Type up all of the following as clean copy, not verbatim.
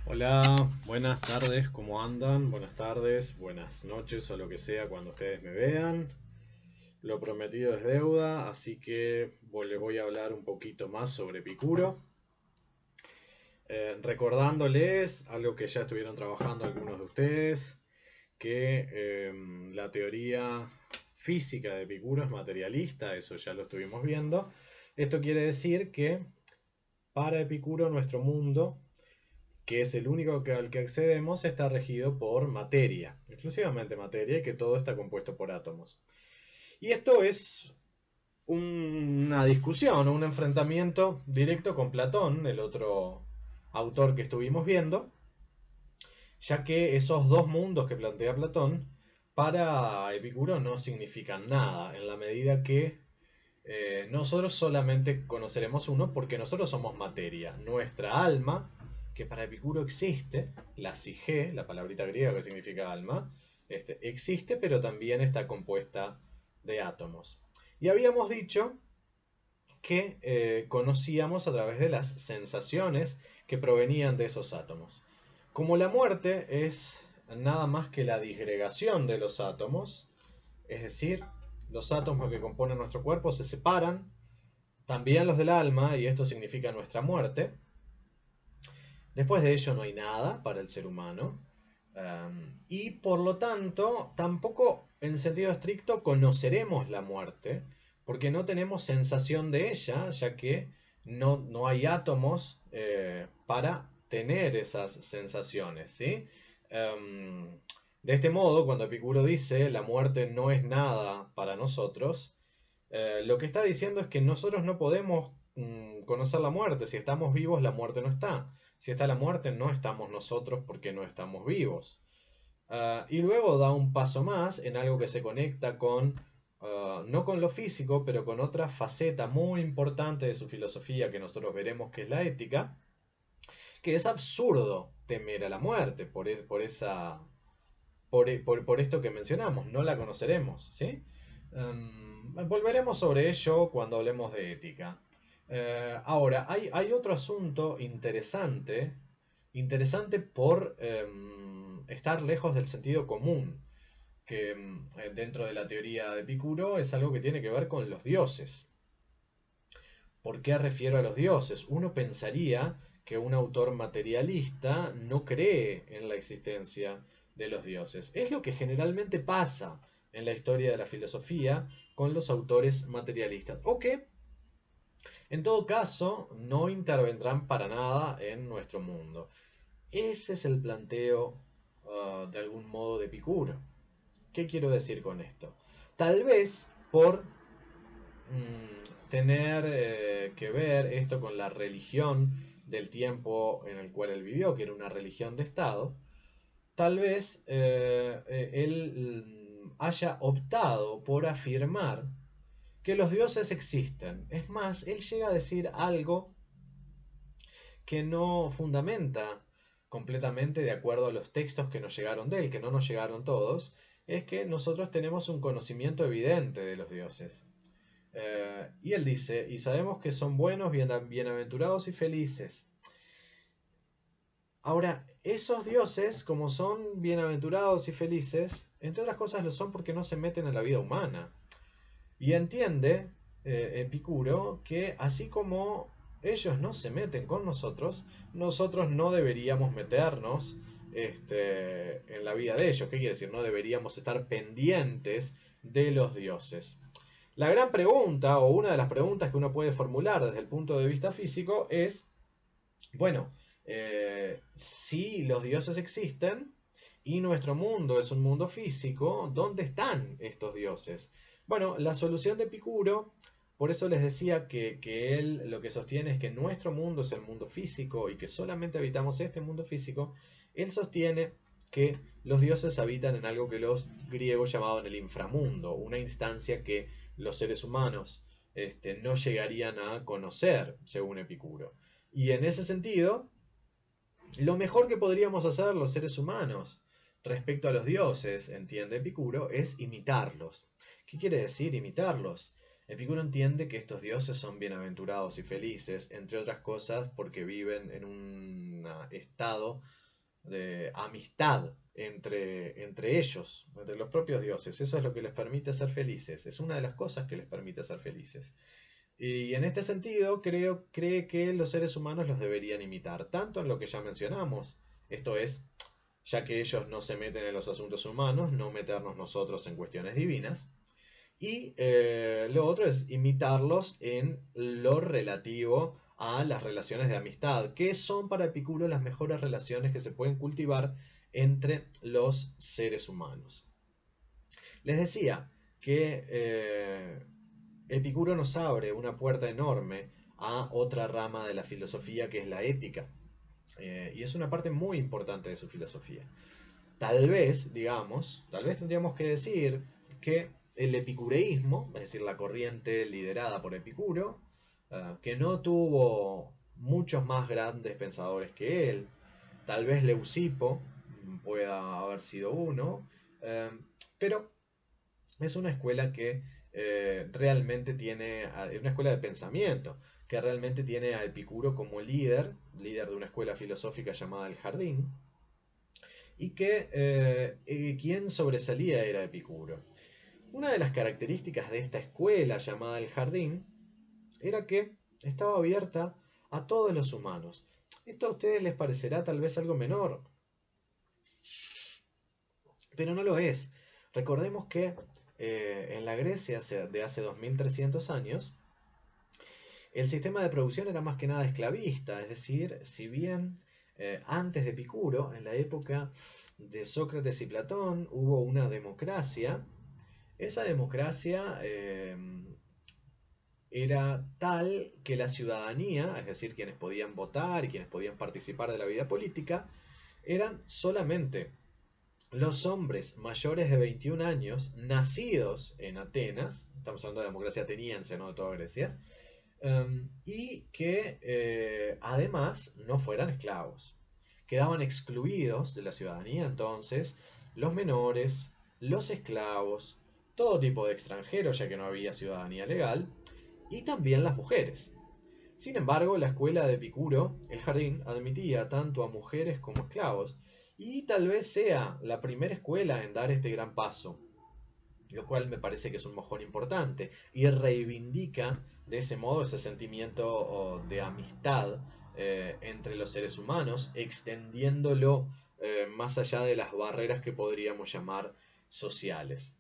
Hola, buenas tardes, ¿cómo andan? Buenas tardes, buenas noches o lo que sea cuando ustedes me vean. Lo prometido es deuda, así que les voy a hablar un poquito más sobre Epicuro. Recordándoles algo que ya estuvieron trabajando algunos de ustedes, que la teoría física de Epicuro es materialista, eso ya lo estuvimos viendo. Esto quiere decir que para Epicuro nuestro mundo, que es el único al que accedemos, está regido por materia, exclusivamente materia, y que todo está compuesto por átomos. Y esto es una discusión, un enfrentamiento directo con Platón, el otro autor que estuvimos viendo, ya que esos dos mundos que plantea Platón, para Epicuro no significan nada, en la medida que nosotros solamente conoceremos uno porque nosotros somos materia. Nuestra alma, que para Epicuro existe, la psique, la palabrita griega que significa alma, existe, pero también está compuesta de átomos. Y habíamos dicho que conocíamos a través de las sensaciones que provenían de esos átomos. Como la muerte es nada más que la disgregación de los átomos, es decir, los átomos que componen nuestro cuerpo se separan, también los del alma, y esto significa nuestra muerte. Después de ello no hay nada para el ser humano. Y por lo tanto, tampoco en sentido estricto conoceremos la muerte, porque no tenemos sensación de ella, ya que no hay átomos para tener esas sensaciones, ¿sí? De este modo, cuando Epicuro dice la muerte no es nada para nosotros, lo que está diciendo es que nosotros no podemos conocer la muerte. Si estamos vivos, la muerte no está. Si está la muerte, no estamos nosotros porque no estamos vivos. Y luego da un paso más en algo que se conecta con, no con lo físico, pero con otra faceta muy importante de su filosofía que nosotros veremos, que es la ética, que es absurdo temer a la muerte por esto que mencionamos, no la conoceremos, ¿sí? Volveremos sobre ello cuando hablemos de ética. Ahora, hay otro asunto interesante por estar lejos del sentido común, que dentro de la teoría de Epicuro es algo que tiene que ver con los dioses. ¿Por qué refiero a los dioses? Uno pensaría que un autor materialista no cree en la existencia de los dioses. Es lo que generalmente pasa en la historia de la filosofía con los autores materialistas. O que, en todo caso, no intervendrán para nada en nuestro mundo. Ese es el planteo, de algún modo, de Epicuro. ¿Qué quiero decir con esto? Tal vez por tener que ver esto con la religión del tiempo en el cual él vivió, que era una religión de Estado, tal vez él haya optado por afirmar que los dioses existen. Es más, él llega a decir algo que no fundamenta completamente de acuerdo a los textos que nos llegaron de él, que no nos llegaron todos, es que nosotros tenemos un conocimiento evidente de los dioses. Y él dice, y sabemos que son buenos, bienaventurados y felices. Ahora, esos dioses, como son bienaventurados y felices, entre otras cosas lo son porque no se meten en la vida humana. Y entiende Epicuro que así como ellos no se meten con nosotros, nosotros no deberíamos meternos en la vida de ellos. ¿Qué quiere decir? No deberíamos estar pendientes de los dioses. La gran pregunta, o una de las preguntas que uno puede formular desde el punto de vista físico es, bueno, si los dioses existen y nuestro mundo es un mundo físico, ¿dónde están estos dioses? Bueno, la solución de Epicuro, por eso les decía que él lo que sostiene es que nuestro mundo es el mundo físico y que solamente habitamos este mundo físico. Él sostiene que los dioses habitan en algo que los griegos llamaban el inframundo, una instancia que los seres humanos no llegarían a conocer, según Epicuro. Y en ese sentido, lo mejor que podríamos hacer los seres humanos respecto a los dioses, entiende Epicuro, es imitarlos. ¿Qué quiere decir imitarlos? Epicuro entiende que estos dioses son bienaventurados y felices, entre otras cosas porque viven en un estado de amistad entre ellos, entre los propios dioses. Eso es lo que les permite ser felices. Es una de las cosas que les permite ser felices. Y en este sentido, cree que los seres humanos los deberían imitar, tanto en lo que ya mencionamos, esto es, ya que ellos no se meten en los asuntos humanos, no meternos nosotros en cuestiones divinas. Y lo otro es imitarlos en lo relativo a las relaciones de amistad, que son para Epicuro las mejores relaciones que se pueden cultivar entre los seres humanos. Les decía que Epicuro nos abre una puerta enorme a otra rama de la filosofía que es la ética. Y es una parte muy importante de su filosofía. Tal vez, digamos, tal vez tendríamos que decir que el epicureísmo, es decir, la corriente liderada por Epicuro, que no tuvo muchos más grandes pensadores que él, tal vez Leucipo pueda haber sido uno, pero es una escuela que realmente tiene, una escuela de pensamiento, que realmente tiene a Epicuro como líder de una escuela filosófica llamada el Jardín, y que quien sobresalía era Epicuro. Una de las características de esta escuela llamada el Jardín era que estaba abierta a todos los humanos. Esto a ustedes les parecerá tal vez algo menor, pero no lo es. Recordemos que en la Grecia de hace 2300 años, el sistema de producción era más que nada esclavista, es decir, si bien antes de Epicuro, en la época de Sócrates y Platón, hubo una democracia, esa democracia era tal que la ciudadanía, es decir, quienes podían votar y quienes podían participar de la vida política, eran solamente los hombres mayores de 21 años, nacidos en Atenas, estamos hablando de democracia ateniense, no de toda Grecia, y que además no fueran esclavos. Quedaban excluidos de la ciudadanía entonces los menores, los esclavos, todo tipo de extranjeros, ya que no había ciudadanía legal, y también las mujeres. Sin embargo, la escuela de Epicuro, el Jardín, admitía tanto a mujeres como esclavos, y tal vez sea la primera escuela en dar este gran paso, lo cual me parece que es un mojón importante y reivindica de ese modo ese sentimiento de amistad entre los seres humanos, extendiéndolo más allá de las barreras que podríamos llamar sociales.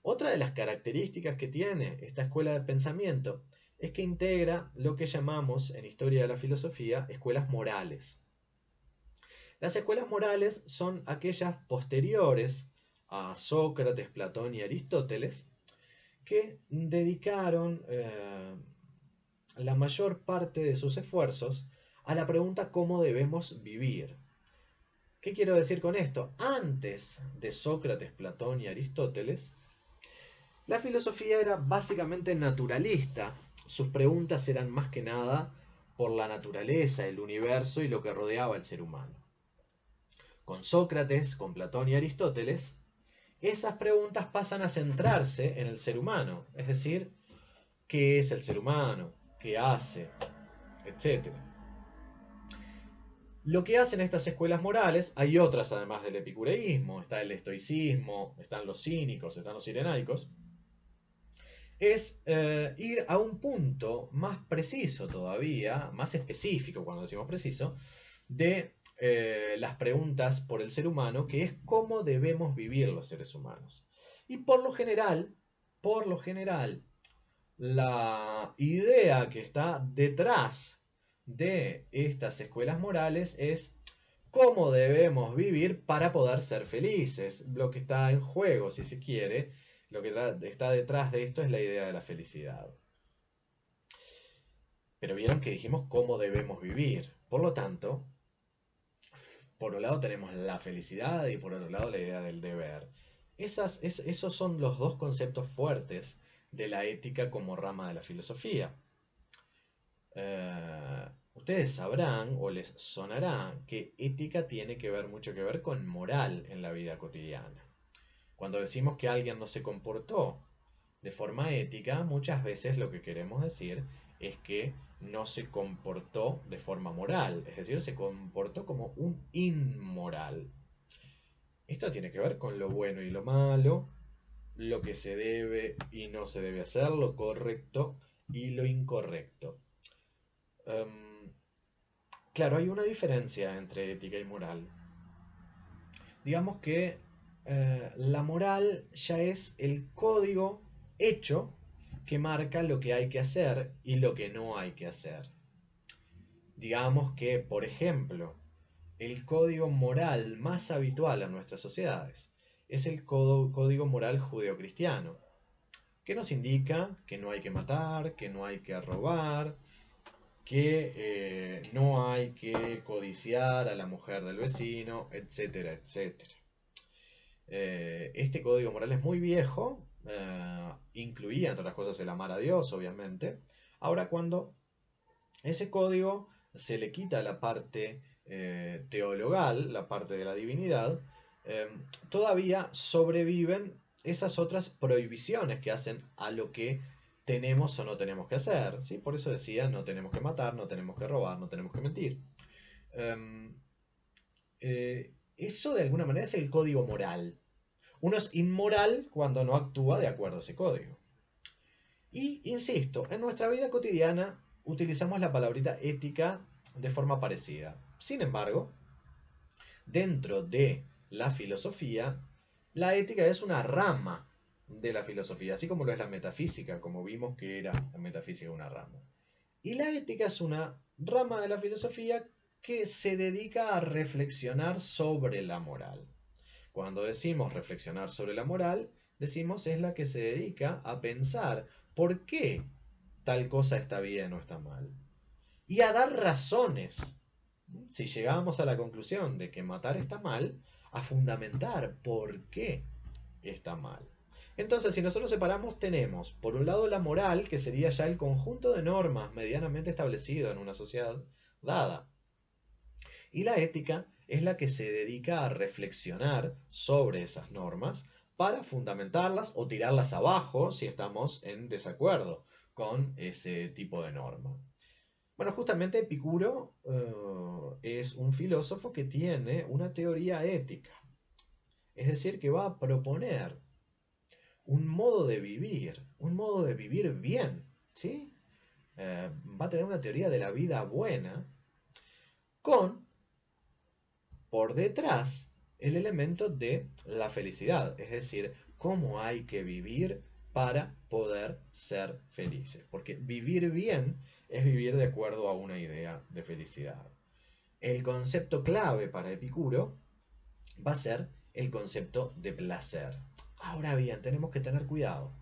Otra de las características que tiene esta escuela de pensamiento es que integra lo que llamamos en historia de la filosofía escuelas morales. Las escuelas morales son aquellas posteriores a Sócrates, Platón y Aristóteles, que dedicaron la mayor parte de sus esfuerzos a la pregunta cómo debemos vivir. ¿Qué quiero decir con esto? Antes de Sócrates, Platón y Aristóteles, la filosofía era básicamente naturalista. Sus preguntas eran más que nada por la naturaleza, el universo y lo que rodeaba al ser humano. Con Sócrates, con Platón y Aristóteles, esas preguntas pasan a centrarse en el ser humano, es decir, ¿qué es el ser humano? ¿Qué hace? Etcétera. Lo que hacen estas escuelas morales, hay otras además del epicureísmo, está el estoicismo, están los cínicos, están los cirenaicos, es ir a un punto más preciso todavía, más específico cuando decimos preciso, de las preguntas por el ser humano, que es cómo debemos vivir los seres humanos. Y por lo general, la idea que está detrás de estas escuelas morales es cómo debemos vivir para poder ser felices. Lo que está en juego, si se quiere, lo que está detrás de esto es la idea de la felicidad. Pero vieron que dijimos cómo debemos vivir. Por lo tanto, por un lado tenemos la felicidad y por otro lado la idea del deber. Esos son los dos conceptos fuertes de la ética como rama de la filosofía. Ustedes sabrán o les sonará que ética tiene mucho que ver con moral en la vida cotidiana. Cuando decimos que alguien no se comportó de forma ética, muchas veces lo que queremos decir es que no se comportó de forma moral, es decir, se comportó como un inmoral. Esto tiene que ver con lo bueno y lo malo, lo que se debe y no se debe hacer, lo correcto y lo incorrecto. Um, claro, hay una diferencia entre ética y moral. Digamos que la moral ya es el código hecho que marca lo que hay que hacer y lo que no hay que hacer. Digamos que, por ejemplo, el código moral más habitual en nuestras sociedades es el código moral judeocristiano, que nos indica que no hay que matar, que no hay que robar, que no hay que codiciar a la mujer del vecino, etcétera, etcétera. Este código moral es muy viejo, incluía entre otras cosas el amar a Dios, obviamente. Ahora cuando ese código se le quita la parte teologal, la parte de la divinidad, todavía sobreviven esas otras prohibiciones que hacen a lo que tenemos o no tenemos que hacer. ¿Sí? Por eso decía, no tenemos que matar, no tenemos que robar, no tenemos que mentir. Eso de alguna manera es el código moral. Uno es inmoral cuando no actúa de acuerdo a ese código. Y, insisto, en nuestra vida cotidiana utilizamos la palabrita ética de forma parecida. Sin embargo, dentro de la filosofía, la ética es una rama de la filosofía, así como lo es la metafísica, como vimos que era la metafísica una rama. Y la ética es una rama de la filosofía que se dedica a reflexionar sobre la moral. Cuando decimos reflexionar sobre la moral, decimos es la que se dedica a pensar por qué tal cosa está bien o está mal. Y a dar razones. Si llegamos a la conclusión de que matar está mal, a fundamentar por qué está mal. Entonces, si nosotros separamos, tenemos, por un lado, la moral, que sería ya el conjunto de normas medianamente establecido en una sociedad dada. Y la ética es la que se dedica a reflexionar sobre esas normas para fundamentarlas o tirarlas abajo si estamos en desacuerdo con ese tipo de norma. Bueno, justamente Epicuro es un filósofo que tiene una teoría ética, es decir, que va a proponer un modo de vivir bien, ¿sí? Va a tener una teoría de la vida buena con por detrás el elemento de la felicidad, es decir, cómo hay que vivir para poder ser felices. Porque vivir bien es vivir de acuerdo a una idea de felicidad. El concepto clave para Epicuro va a ser el concepto de placer. Ahora bien, tenemos que tener cuidado,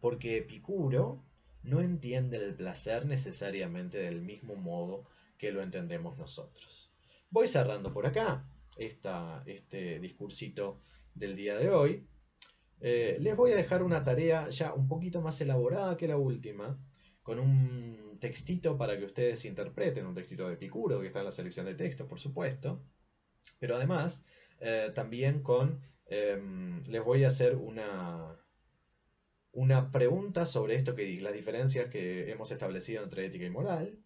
porque Epicuro no entiende el placer necesariamente del mismo modo que lo entendemos nosotros. Voy cerrando por acá este discursito del día de hoy. Les voy a dejar una tarea ya un poquito más elaborada que la última, con un textito para que ustedes interpreten, un textito de Epicuro que está en la selección de textos, por supuesto, pero además también les voy a hacer una pregunta sobre esto que las diferencias que hemos establecido entre ética y moral.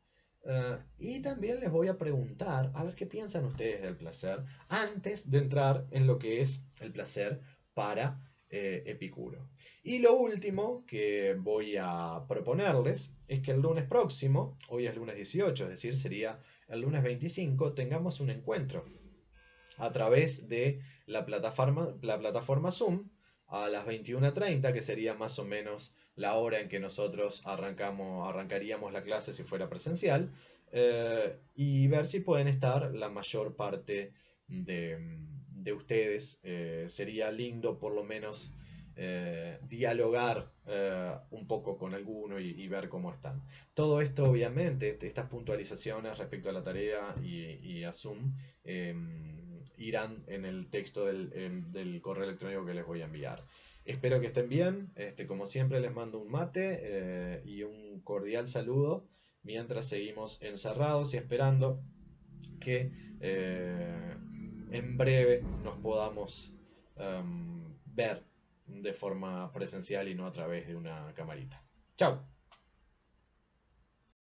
Y también les voy a preguntar a ver qué piensan ustedes del placer antes de entrar en lo que es el placer para Epicuro. Y lo último que voy a proponerles es que el lunes próximo, hoy es lunes 18, es decir, sería el lunes 25, tengamos un encuentro a través de la plataforma Zoom a las 21:30, que sería más o menos la hora en que nosotros arrancaríamos la clase si fuera presencial, y ver si pueden estar la mayor parte de ustedes. Sería lindo por lo menos dialogar un poco con alguno y ver cómo están. Todo esto, obviamente, estas puntualizaciones respecto a la tarea y a Zoom, irán en el texto del correo electrónico que les voy a enviar. Espero que estén bien. Como siempre, les mando un mate y un cordial saludo mientras seguimos encerrados y esperando que en breve nos podamos ver de forma presencial y no a través de una camarita. Chao.